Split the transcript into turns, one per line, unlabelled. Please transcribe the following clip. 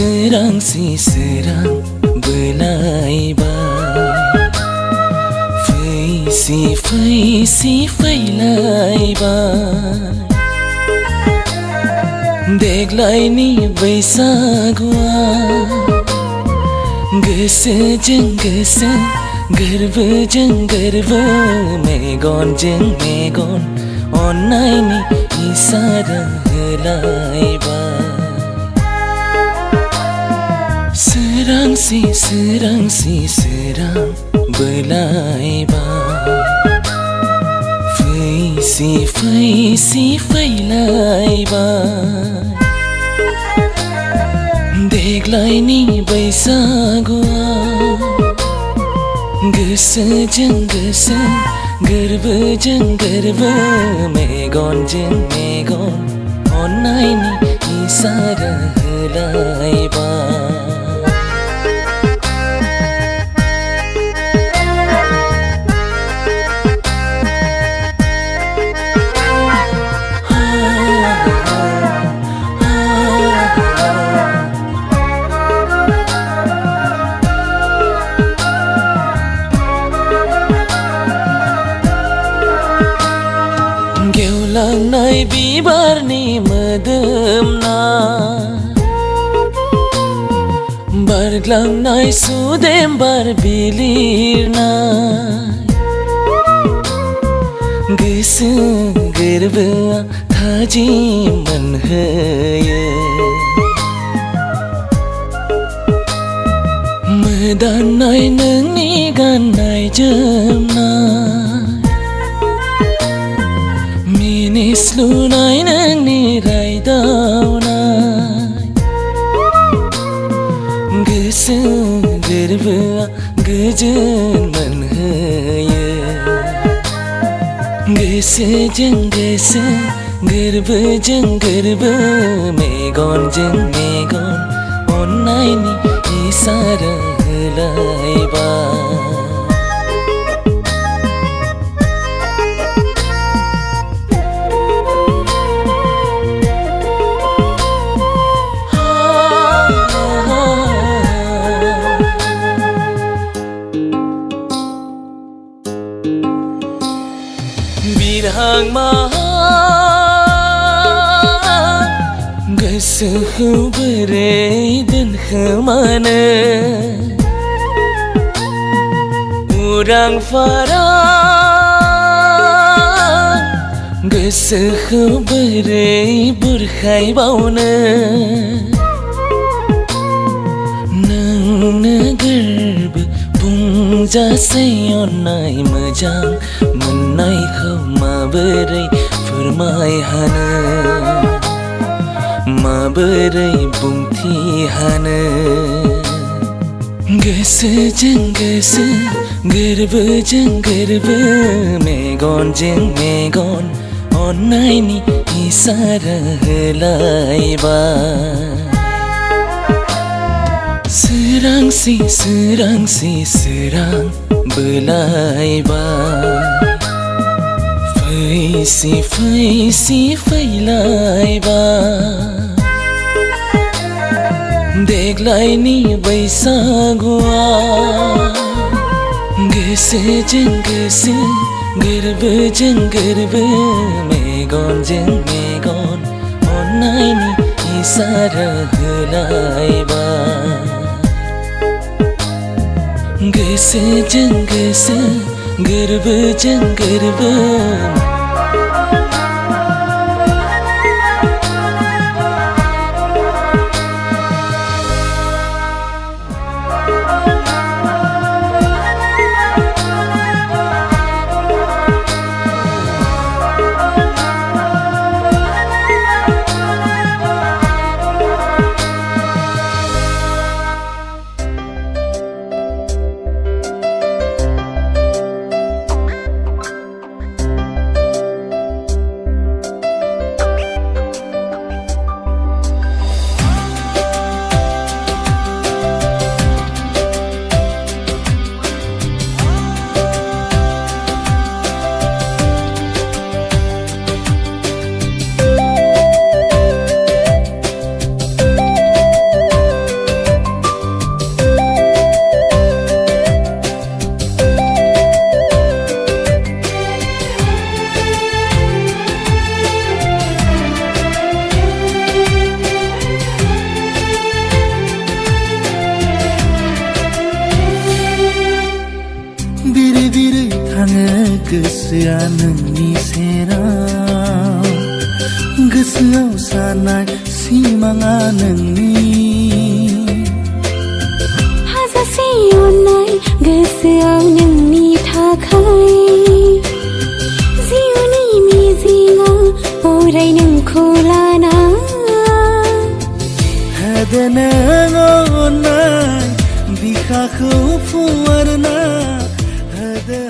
Serang belaibai Faisi failaybai Deglai ni baisagua Gese jeng gese Garba jeng garba Megon jeng megon Onai ni isara helaibai Serang belaibai Faisi failaibai Deglai ni baisagua Gese jeng gese Garba jeng garba Megon jeng megon Onai ni isara helaibai Geulangnaय bibarni modomna Barglangnay sudembar bilirnay Goso gorbोआ थाजिम मोनहोयो मोदाननाय नोंनि गाननाय जोमनाय Minislunaय नोंनि रायदावनाय गोसो गोरबोआ गोजोन मोनहोयो गोसोजों गोसो गोरबोजों गोरबो मेगनजों मेगन अननायनि इसारा होलायबाय Birhang maha Gosoखौ बोरै दोनखोमानो उरां फारां गोसोखौ बोरै बुरखायबावनो नोंनो गोरबो बुंजासै अननाय मोजां मोननायखौ माबोरै फोरमायहानो माबोरै बुंथिहानो गोसोजों गोसो गोरबोजों गोरबो मेगनजों मेगन अननायनि इसारा होलायबाय सोरांसि सोरांसि सोरां बोलायबाय फैसि फैसि फैलायबाय देग्लायनि बैसागुआ गोसोजों गोसो गोरबोजों गोरबो मेगनजों मेगन अननायनि इसारा होलायबाय गोसोजों गोसो गोरबोजों गोरबो
गोसोआ नोंनि सेराव गोसोआव सानाय सिमाङा नोंनि
हाजासे अननाय गोसोआव नोंनि थाखाय जिउनि मिजिङा अराय नोंखौ लाना
होदो नों अननाय बिखाखौ फुवारना होदो